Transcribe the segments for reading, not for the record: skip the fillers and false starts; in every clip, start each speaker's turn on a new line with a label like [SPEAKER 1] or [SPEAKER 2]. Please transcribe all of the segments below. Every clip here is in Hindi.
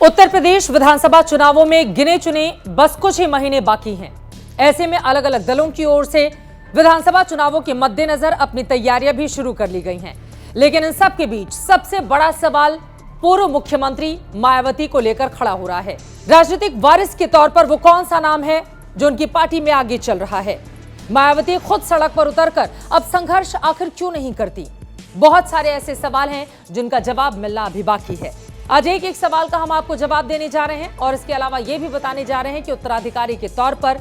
[SPEAKER 1] उत्तर प्रदेश विधानसभा चुनावों में गिने चुने बस कुछ ही महीने बाकी हैं। ऐसे में अलग अलग दलों की ओर से विधानसभा चुनावों के मद्देनजर अपनी तैयारियां भी शुरू कर ली गई हैं। लेकिन इन सब के बीच सबसे बड़ा सवाल पूर्व मुख्यमंत्री मायावती को लेकर खड़ा हो रहा है। राजनीतिक वारिस के तौर पर वो कौन सा नाम है जो उनकी पार्टी में आगे चल रहा है? मायावती खुद सड़क पर उतरकर अब संघर्ष आखिर क्यों नहीं करती? बहुत सारे ऐसे सवाल हैं जिनका जवाब मिलना अभी बाकी है। आज एक एक सवाल का हम आपको जवाब देने जा रहे हैं और इसके अलावा यह भी बताने जा रहे हैं कि उत्तराधिकारी के तौर पर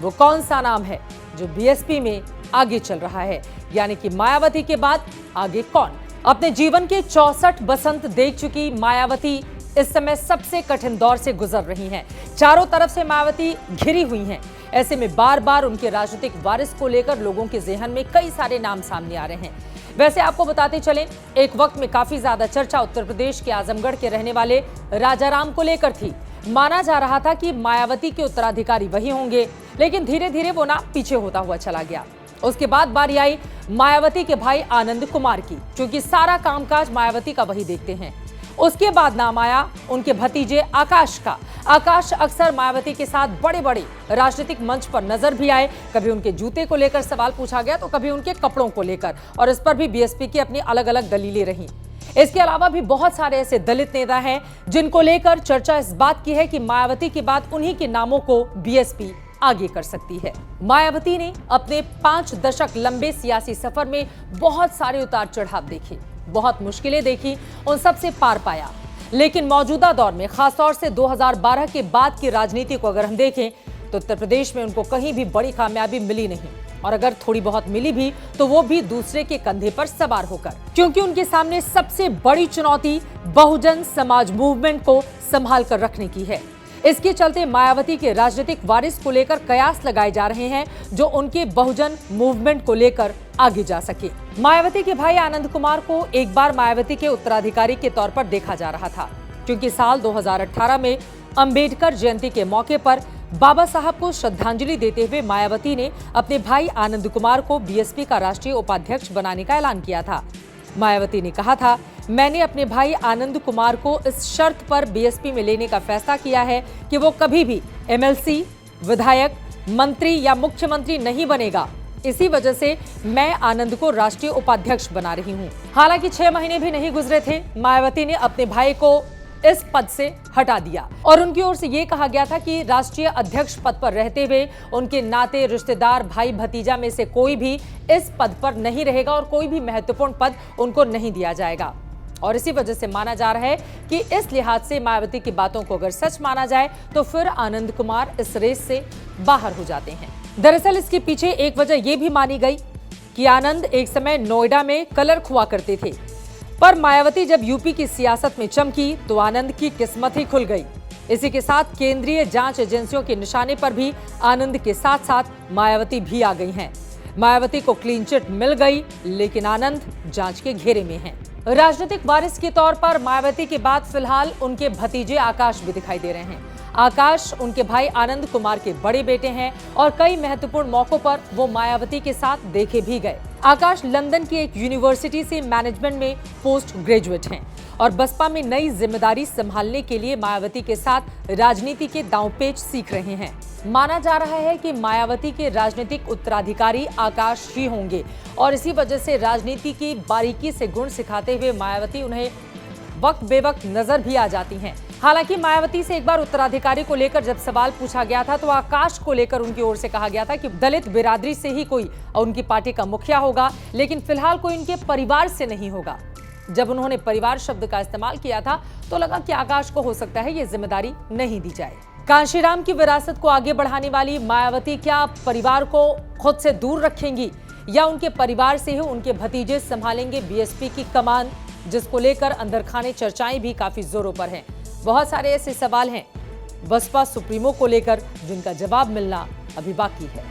[SPEAKER 1] वो कौन सा नाम है जो बीएसपी में आगे चल रहा है, यानी कि मायावती के बाद आगे कौन? अपने जीवन के 64 बसंत देख चुकी मायावती इस समय सबसे कठिन दौर से गुजर रही हैं। चारों तरफ से मायावती घिरी हुई हैं। ऐसे में बार बार उनके राजनीतिक वारिस को लेकर लोगों के जेहन में कई सारे नाम सामने आ रहे हैं। वैसे आपको बताते चलें, एक वक्त में काफी ज्यादा चर्चा उत्तर प्रदेश के आजमगढ़ के रहने वाले राजाराम को लेकर थी। माना जा रहा था कि मायावती के उत्तराधिकारी वही होंगे, लेकिन धीरे धीरे वो नाम पीछे होता हुआ चला गया। उसके बाद बारी आई मायावती के भाई आनंद कुमार की, क्योंकि सारा कामकाज मायावती का वही देखते हैं। उसके बाद नाम आया उनके भतीजे आकाश का। आकाश अक्सर मायावती के साथ बड़े बड़े राजनीतिक मंच पर नजर भी आए। कभी उनके जूते को लेकर सवाल पूछा गया तो कभी उनके कपड़ों को लेकर, और इस पर भी बीएसपी की अपनी अलग अलग दलीलें रहीं। इसके अलावा भी बहुत सारे ऐसे दलित नेता हैं जिनको लेकर चर्चा इस बात की है कि मायावती के बाद उन्हीं के नामों को बीएसपी आगे कर सकती है। मायावती ने अपने 5 दशक लंबे सियासी सफर में बहुत सारे उतार चढ़ाव देखे, बहुत मुश्किलें देखी, उन सब से पार पाया। लेकिन मौजूदा दौर में, खासतौर से 2012 के बाद की राजनीति को अगर हम देखें तो उत्तर प्रदेश में उनको कहीं भी बड़ी कामयाबी मिली नहीं, और अगर थोड़ी बहुत मिली भी तो वो भी दूसरे के कंधे पर सवार होकर, क्योंकि उनके सामने सबसे बड़ी चुनौती बहुजन समाज मूवमेंट को संभाल कर रखने की है। इसके चलते मायावती के राजनीतिक वारिस को लेकर कयास लगाए जा रहे हैं जो उनके बहुजन मूवमेंट को लेकर आगे जा सके। मायावती के भाई आनंद कुमार को एक बार मायावती के उत्तराधिकारी के तौर पर देखा जा रहा था, क्योंकि साल 2018 में अंबेडकर जयंती के मौके पर बाबा साहब को श्रद्धांजलि देते हुए मायावती ने अपने भाई आनंद कुमार को बीएसपी का राष्ट्रीय उपाध्यक्ष बनाने का ऐलान किया था। मायावती ने कहा था, मैंने अपने भाई आनंद कुमार को इस शर्त पर बीएसपी में लेने का फैसला किया है कि वो कभी भी एमएलसी, विधायक, मंत्री या मुख्यमंत्री नहीं बनेगा। इसी वजह से मैं आनंद को राष्ट्रीय उपाध्यक्ष बना रही हूं। हालांकि 6 महीने भी नहीं गुजरे थे, मायावती ने अपने भाई को इस पद से हटा दिया और उनकी ओर से यह कहा गया था कि राष्ट्रीय अध्यक्ष पद पर रहते हुए उनके नाते, रिश्तेदार, भाई भतीजा में से कोई भी इस पद पर नहीं रहेगा और कोई भी महत्वपूर्ण पद उनको नहीं दिया जाएगा। और इसी वजह से माना जा रहा है कि इस लिहाज से मायावती की बातों को अगर सच माना जाए तो फिर आनंद कुमार इस रेस से बाहर हो जाते हैं। दरअसल इसके पीछे एक वजह यह भी मानी गई कि आनंद एक समय नोएडा में क्लर्क हुआ करते थे, पर मायावती जब यूपी की सियासत में चमकी तो आनंद की किस्मत ही खुल गई। इसी के साथ केंद्रीय जांच एजेंसियों के निशाने पर भी आनंद के साथ साथ मायावती भी आ गई हैं। मायावती को क्लीन चिट मिल गई, लेकिन आनंद जांच के घेरे में हैं। राजनीतिक वारिस के तौर पर मायावती के बाद फिलहाल उनके भतीजे आकाश भी दिखाई दे रहे हैं। आकाश उनके भाई आनंद कुमार के बड़े बेटे हैं और कई महत्वपूर्ण मौकों पर वो मायावती के साथ देखे भी गए। आकाश लंदन की एक यूनिवर्सिटी से मैनेजमेंट में पोस्ट ग्रेजुएट हैं और बसपा में नई जिम्मेदारी संभालने के लिए मायावती के साथ राजनीति के दांवपेच सीख रहे हैं। माना जा रहा है कि मायावती के राजनीतिक उत्तराधिकारी आकाश ही होंगे और इसी वजह से राजनीति की बारीकी से गुण सिखाते हुए मायावती उन्हें वक्त बेवक्त नजर भी आ जाती हैं। हालांकि मायावती से एक बार उत्तराधिकारी को लेकर जब सवाल पूछा गया था तो आकाश को लेकर उनकी ओर से कहा गया था कि दलित बिरादरी से ही कोई उनकी पार्टी का मुखिया होगा, लेकिन फिलहाल कोई उनके परिवार से नहीं होगा। जब उन्होंने परिवार शब्द का इस्तेमाल किया था तो लगा कि आकाश को हो सकता है ये जिम्मेदारी नहीं दी जाए। कांशीराम की विरासत को आगे बढ़ाने वाली मायावती क्या परिवार को खुद से दूर रखेंगी या उनके परिवार से ही उनके भतीजे संभालेंगे बीएसपी की कमान, जिसको लेकर अंदर खाने चर्चाएं भी काफी जोरों पर हैं। बहुत सारे ऐसे सवाल हैं बसपा सुप्रीमो को लेकर जिनका जवाब मिलना अभी बाकी है।